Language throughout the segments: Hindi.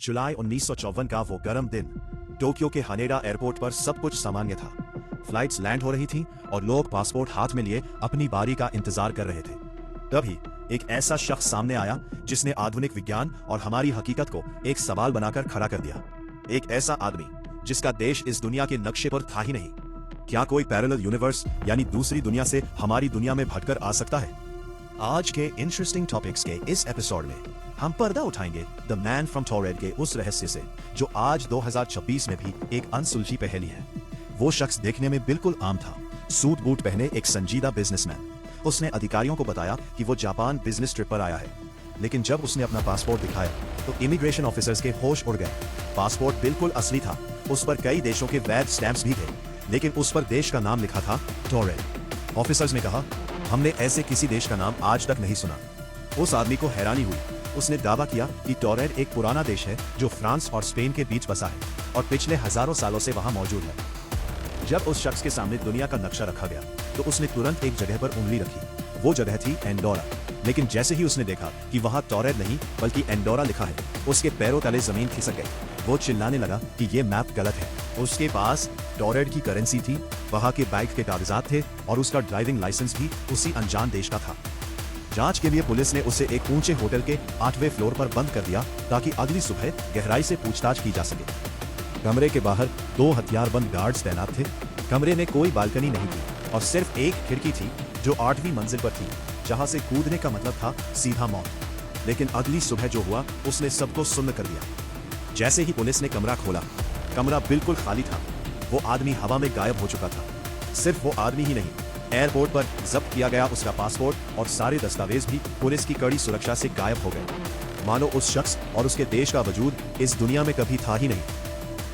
जुलाई 1954 का वो गर्म दिन। टोक्यो के हानेडा एयरपोर्ट पर सब कुछ सामान्य था। फ्लाइट्स लैंड हो रही थीं और लोग पासपोर्ट हाथ में लिए अपनी बारी का इंतजार कर रहे थे। तभी एक ऐसा शख्स सामने आया जिसने आधुनिक विज्ञान और हमारी हकीकत को एक सवाल बनाकर खड़ा कर दिया। एक ऐसा आदमी जिसका देश इस दुनिया के नक्शे पर था ही नहीं। क्या कोई पैरेलल यूनिवर्स यानी दूसरी दुनिया से हमारी दुनिया में भटकर आ सकता है? आज के इंटरेस्टिंग टॉपिक्स के इस एपिसोड में हम पर्दा उठाएंगे द मैन फ्रॉम टोरेड के उस रहस्य से जो आज 2026 में भी एक अनसुलझी पहेली है। वो शख्स देखने में बिल्कुल आम था, सूट बूट पहने एक संजीदा बिजनेसमैन। उसने अधिकारियों को बताया कि वो जापान बिजनेस ट्रिप पर आया है, लेकिन जब उसने अपना पासपोर्ट दिखाया तो इमिग्रेशन ऑफिसर्स के होश उड़ गए। पासपोर्ट बिल्कुल असली था, उस पर कई देशों के वैध स्टैंप्स भी थे, लेकिन उस पर देश का नाम लिखा था टोरेड। ऑफिसर्स ने कहा, हमने ऐसे किसी देश का नाम आज तक नहीं सुना। उस आदमी को हैरानी हुई। उसने दावा किया कि टोरेड एक पुराना देश है जो फ्रांस और स्पेन के बीच बसा है और पिछले हजारों सालों से वहां मौजूद है। जब उस शख्स के सामने दुनिया का नक्शा रखा गया तो उसने तुरंत एक जगह पर उंगली रखी। वो जगह थी एंडोरा। लेकिन जैसे ही उसने देखा कि वहां टोरेड नहीं बल्कि एंडोरा लिखा है, उसके पैरों तले जमीन खिसक गई। वो चिल्लाने लगा कि ये मैप गलत है। उसके पास टोरेड की करेंसी थी, वहां के बाइक के कागजात थे और उसका ड्राइविंग लाइसेंस भी उसी अनजान देश का था। जांच के लिए पुलिस ने उसे एक ऊंचे होटल के 8वें फ्लोर पर बंद कर दिया ताकि अगली सुबह गहराई से पूछताछ की जा सके। कमरे के बाहर 2 हथियारबंद गार्ड्स तैनात थे। कमरे में कोई बालकनी नहीं थी और सिर्फ एक खिड़की थी जो 8वीं मंजिल पर थी, जहां से कूदने का मतलब था सीधा मौत। लेकिन अगली सुबह जो हुआ उसने सबको सुन्न कर दिया। जैसे ही पुलिस ने कमरा खोला, कमरा बिल्कुल खाली था। वो आदमी हवा में गायब हो चुका था। सिर्फ वो आदमी ही नहीं, एयरपोर्ट पर जब्त किया गया उसका पासपोर्ट और सारे दस्तावेज भी पुलिस की कड़ी सुरक्षा से गायब हो गए। मानो उस शख्स और उसके देश का वजूद इस दुनिया में कभी था ही नहीं।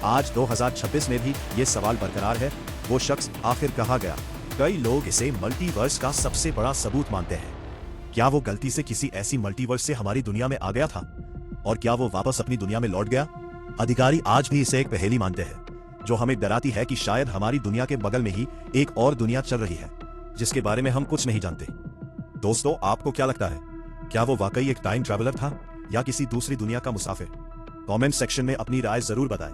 आज 2026 में भी ये सवाल बरकरार है, वो शख्स आखिर कहाँ गया? कई लोग इसे मल्टीवर्स का सबसे बड़ा सबूत मानते हैं। क्या वो गलती से किसी ऐसी मल्टीवर्स से हमारी दुनिया में आ गया था? और क्या वो वापस अपनी दुनिया में लौट गया? अधिकारी आज भी इसे एक पहेली मानते हैं, जो हमें डराती है कि शायद हमारी दुनिया के बगल में ही एक और दुनिया चल रही है, जिसके बारे में हम कुछ नहीं जानते। दोस्तों, आपको क्या लगता है? क्या वो वाकई एक टाइम ट्रैवलर था या किसी दूसरी दुनिया का मुसाफिर? कमेंट सेक्शन में अपनी राय जरूर बताएं।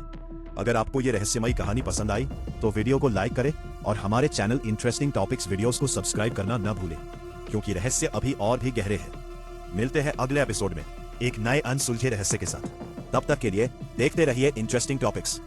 अगर आपको ये रहस्यमयी कहानी पसंद आई तो वीडियो को लाइक करें और हमारे चैनल इंटरेस्टिंग टॉपिक्स वीडियोस को सब्सक्राइब करना न भूलें, क्योंकि रहस्य अभी और भी गहरे हैं। मिलते हैं अगले एपिसोड में एक नए अनसुलझे रहस्य के साथ। तब तक के लिए देखते रहिए इंटरेस्टिंग टॉपिक्स।